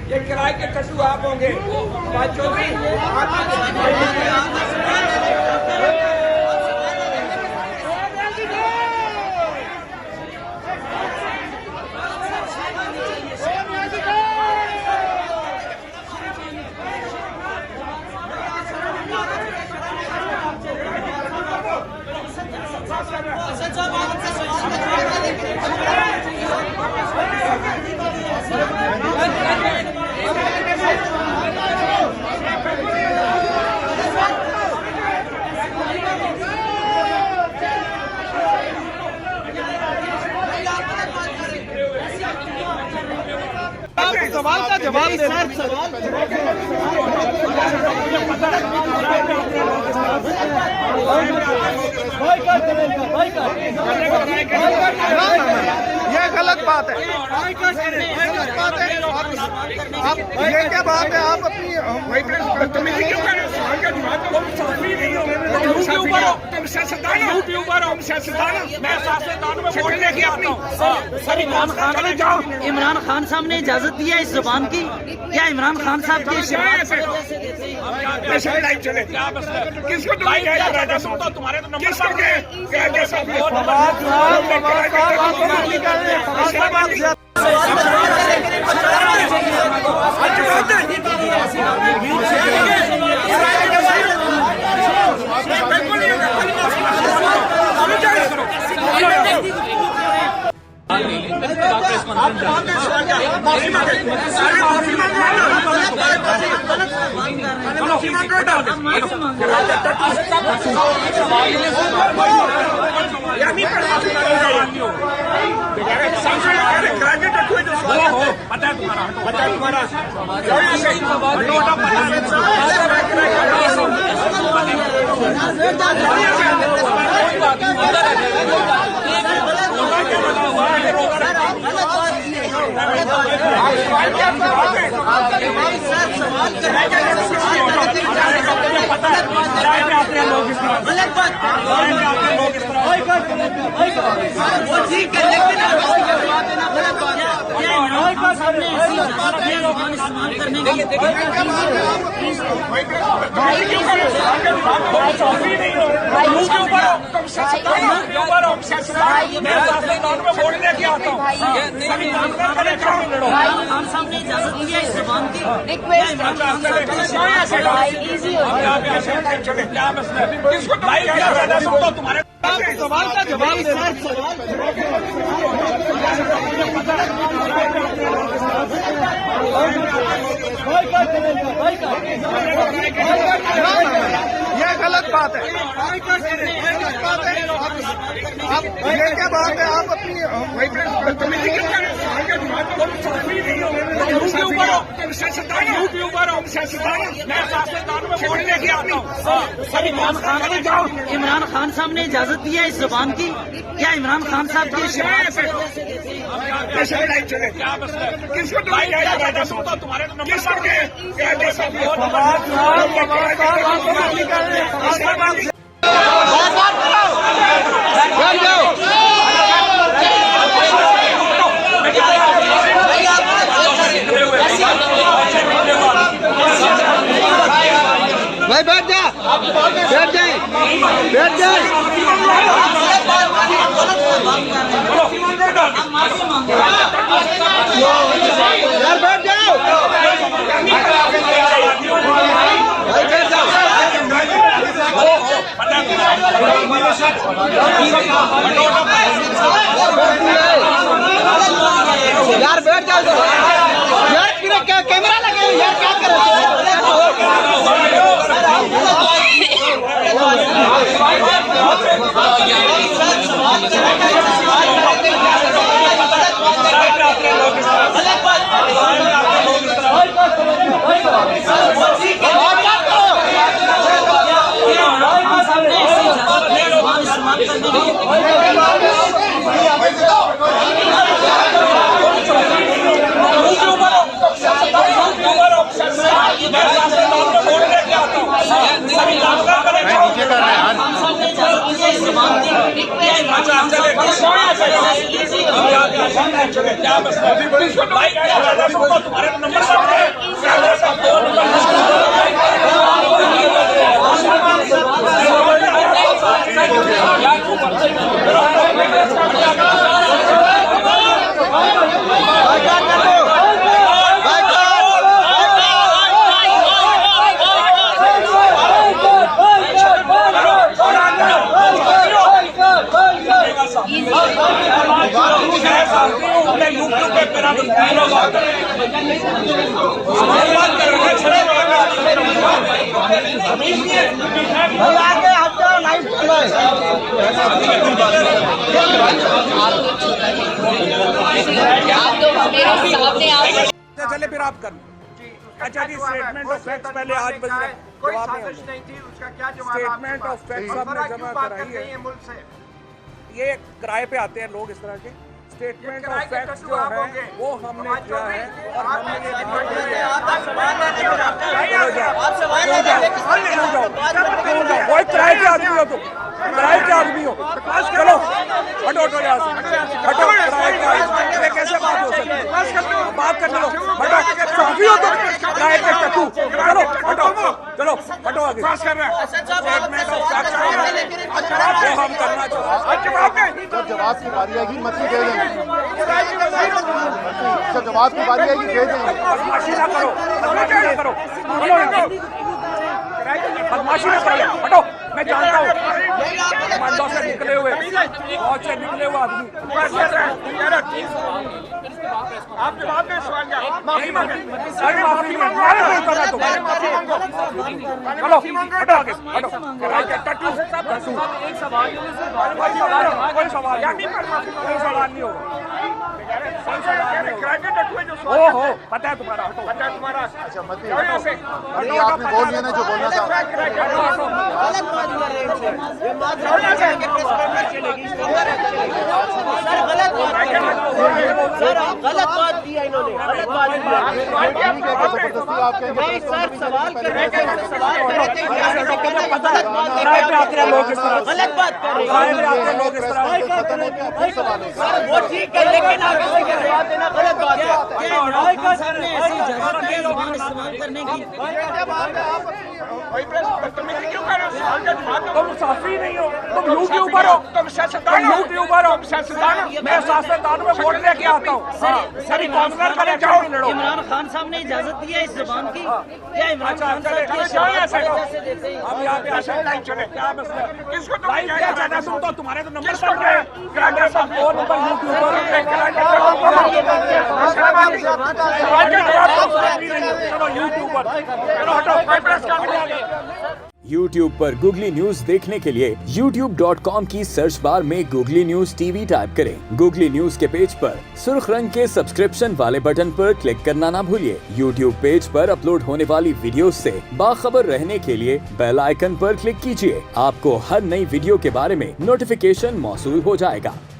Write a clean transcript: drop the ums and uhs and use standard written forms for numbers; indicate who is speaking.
Speaker 1: ये किराए के टट्टू आप होंगे। चौधरी
Speaker 2: सवाल का जवाब दे ये गलत बात है। आप ये क्या बात है? आप अपनी
Speaker 3: इमरान खान साहब ने इजाजत दी है इस जुबान की? क्या इमरान खान साहब की सवाल का जवाब दे ये गलत बात है। आप ये क्या बात है? आप अपनी इमरान खान साहब ने इजाजत दी है इस जुबान की? क्या इमरान खान साहब की
Speaker 2: भाई बैठ जा, बैठ जाए, बैठ जाए। यार बैठ जाओ, भाई बैठ जाओ। यार बैठ जाओ यार, क्या कैमरा लगे यार, क्या कर रहे हो?
Speaker 1: क्या
Speaker 2: आगे हट जाओ, लाइव चल रहा है।
Speaker 1: चले फिर आप कर। अच्छा जी, स्टेटमेंट ऑफ फैक्ट्स पहले आज बजे
Speaker 4: कोई
Speaker 1: जवाब
Speaker 4: साजिश नहीं थी, उसका क्या जवाब?
Speaker 1: स्टेटमेंट ऑफ फैक्ट्स आपने जमा कराई है।
Speaker 4: मुल्क से
Speaker 1: ये किराए पे आते हैं लोग इस तरह के। स्टेटमेंट ऑफ फैक्ट्स जो है वो हमने किया है और हमने वो किराए के आदमी हो, तुम किराए के आदमी हो। चलो हटो हटो यहाँ से, हटो किराए के आदमी। ये कैसे बात हो सकती है? बात कर लो, हटो साफी हो तुम, किराए के टट्टू। चलो हटो, चलो हटो आगे। स्टेटमेंट ऑफ फैक्ट्स वो हम करना चाहते हैं।
Speaker 5: जब जवाब की बारी आएगी मत दे देंगे। जब जवाब की बारी आएगी दे देंगे।
Speaker 1: बदमाशी ना करो, बदमाशी ना करो, चलो यहाँ बदमाशी ना करो, हटो। मैं जानता हूँ मंडों से निकले हुए, बहुत से निकले हुए आदमी।
Speaker 4: आप जवाब दें सवाल का।
Speaker 1: माफी मांगे, माफी मांगो, चलो हटो आगे, हटो। टट्टू टट्टू, कोई सवाल नहीं होगा। ओहो, पता है तुम्हारा, हटो।
Speaker 5: अच्छा मत ये आपने बोल दिया ना जो बोलना था।
Speaker 2: गलत बात दी है इन्होंने, गलत बात दी है।
Speaker 5: जबरदस्ती आप कहेंगे
Speaker 2: नहीं सर, सवाल कर रहे थे, सवाल कर रहे थे,
Speaker 1: लोग इस तरह
Speaker 2: गलत बात कर रहे हैं।
Speaker 1: लोग इस तरह
Speaker 2: सर वो ठीक है, लेकिन आप इसी के जवाब देना गलत बात है।
Speaker 3: इमरान खान साहब ने ऐसी इजाजत दी है जुबान इस्तेमाल करने की।
Speaker 1: तुम साफी नहीं हो, तुम यूट्यूबर हो, तुम यूट्यूबर हो। मैं सियासतदान में वोट लेके आता हूँ। सभी काउंसलर करे जाओ लड़ो।
Speaker 3: इमरान खान साहब ने इजाजत दी है इस जुबान की। क्या इमरान खान साहब की देते हैं?
Speaker 1: हम यहाँ पे आशा लाइन चले, क्या मसला है? लाइन क्या चाहता है? तुम तो तुम्हारे तो नंबर पड़ गए। कैमरा सब और ऊपर यूट्यूबर चलो यूट्यूबर, चलो हटो।
Speaker 6: YouTube पर गूगली न्यूज देखने के लिए youtube.com की सर्च बार में गूगली न्यूज टीवी टाइप करें। गूगली न्यूज के पेज पर सुर्ख रंग के सब्सक्रिप्शन वाले बटन पर क्लिक करना ना भूलिए। YouTube पेज पर अपलोड होने वाली वीडियोस से बाखबर रहने के लिए बेल आइकन पर क्लिक कीजिए। आपको हर नई वीडियो के बारे में नोटिफिकेशन मौसूल हो जाएगा।